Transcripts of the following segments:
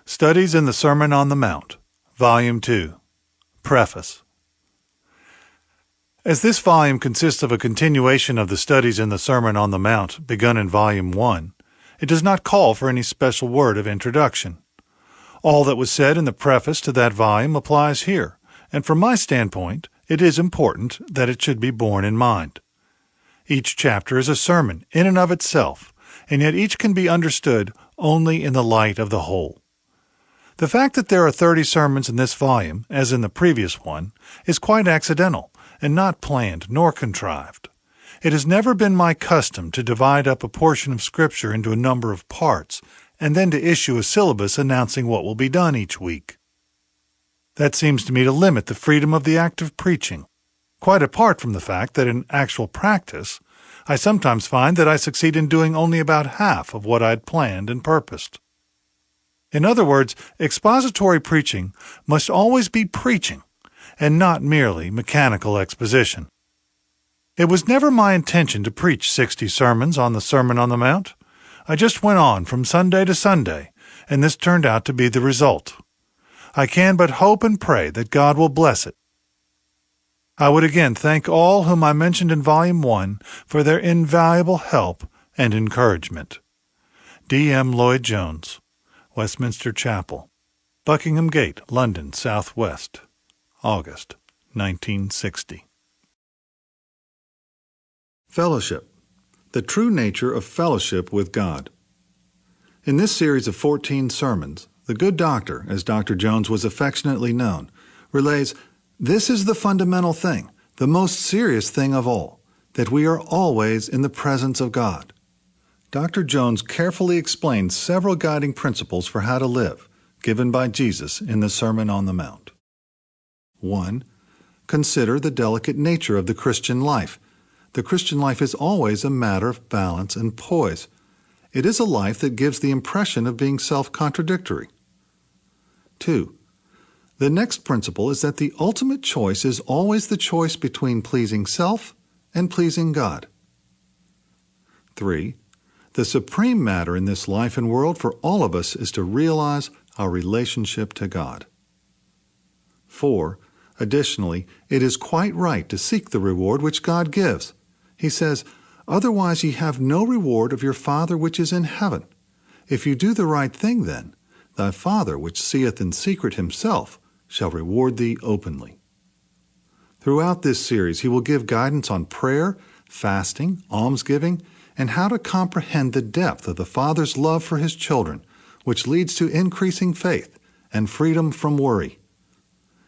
Studies in the Sermon on the Mount, Volume 2, Preface. As this volume consists of a continuation of the studies in the Sermon on the Mount begun in Volume 1, it does not call for any special word of introduction. All that was said in the preface to that volume applies here, and from my standpoint, it is important that it should be borne in mind. Each chapter is a sermon in and of itself, and yet each can be understood only in the light of the whole. The fact that there are 30 sermons in this volume, as in the previous one, is quite accidental and not planned nor contrived. It has never been my custom to divide up a portion of Scripture into a number of parts and then to issue a syllabus announcing what will be done each week. That seems to me to limit the freedom of the act of preaching, quite apart from the fact that in actual practice, I sometimes find that I succeed in doing only about half of what I had planned and purposed. In other words, expository preaching must always be preaching, and not merely mechanical exposition. It was never my intention to preach 60 sermons on the Sermon on the Mount. I just went on from Sunday to Sunday, and this turned out to be the result. I can but hope and pray that God will bless it. I would again thank all whom I mentioned in Volume 1 for their invaluable help and encouragement. D. M. Lloyd-Jones, Westminster Chapel, Buckingham Gate, London, S.W., August 1960. Fellowship. The true nature of fellowship with God. In this series of 14 sermons, the good doctor, as Dr. Jones was affectionately known, relays, "This is the fundamental thing, the most serious thing of all, that we are always in the presence of God." Dr. Jones carefully explained several guiding principles for how to live, given by Jesus in the Sermon on the Mount. 1. Consider the delicate nature of the Christian life. The Christian life is always a matter of balance and poise. It is a life that gives the impression of being self-contradictory. 2. The next principle is that the ultimate choice is always the choice between pleasing self and pleasing God. 3. The supreme matter in this life and world for all of us is to realize our relationship to God. 4. Additionally, it is quite right to seek the reward which God gives. He says, "Otherwise ye have no reward of your Father which is in heaven. If you do the right thing then, thy Father which seeth in secret himself shall reward thee openly." Throughout this series, he will give guidance on prayer, fasting, almsgiving, and how to comprehend the depth of the Father's love for his children, which leads to increasing faith and freedom from worry.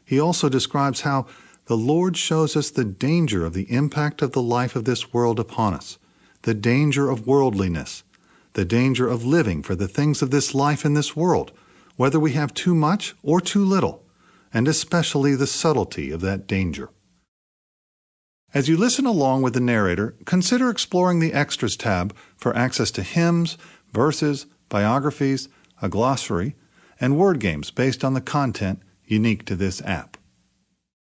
He also describes how the Lord shows us the danger of the impact of the life of this world upon us, the danger of worldliness, the danger of living for the things of this life in this world, whether we have too much or too little, and especially the subtlety of that danger. As you listen along with the narrator, consider exploring the Extras tab for access to hymns, verses, biographies, a glossary, and word games based on the content unique to this app.